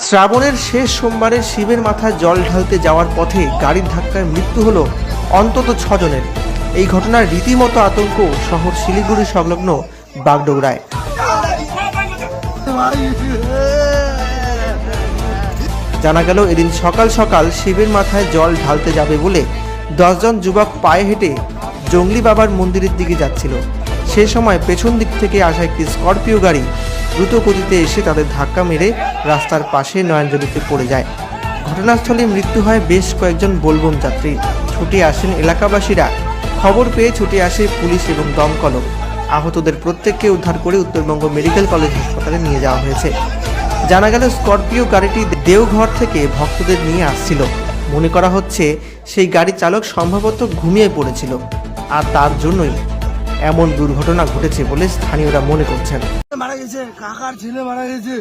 শ্রাবণের শেষ সোমবারে শিবের মাথায় জল ঢালতে যাওয়ার পথে গাড়ির ধাক্কায় মৃত্যু হলো অন্তত 6 জনের। এই ঘটনার রীতিমতো আতঙ্ক শহর শিলিগুড়ি সংলগ্ন বাগডোগরায়। জানা গেল, এদিন সকাল সকাল শিবের মাথায় জল ঢালতে যাবে বলে 10 জন যুবক পায়ে হেঁটে জঙ্গলি বাবার মন্দিরের দিকে যাচ্ছিল। সে সময় পেছন দিক থেকে আসা একটি স্করপিও গাড়ি দ্রুত গতিতে এসে তাদের ধাক্কা মেরে রাস্তার পাশে নয়নজলিতে পড়ে যায়। ঘটনাস্থলে মৃত্যু হয় বেশ কয়েকজন বোলবম যাত্রী। ছুটে আসেন এলাকাবাসীরা। খবর পেয়ে ছুটে আসে পুলিশ এবং দমকলও। আহতদের প্রত্যেককে উদ্ধার করে উত্তরবঙ্গ মেডিকেল কলেজ হাসপাতালে নিয়ে যাওয়া হয়েছে। জানা গেল, স্করপিও গাড়িটি দেওঘর থেকে ভক্তদের নিয়ে আসছিল। মনে করা হচ্ছে সেই গাড়ি চালক সম্ভবত ঘুমিয়ে পড়েছিল, আর তার জন্যই এমন দুর্ঘটনা ঘটেছে বলে স্থানীয়রা মনে করছেন। মারা গেছে, কাকার ছেলে মারা গেছে।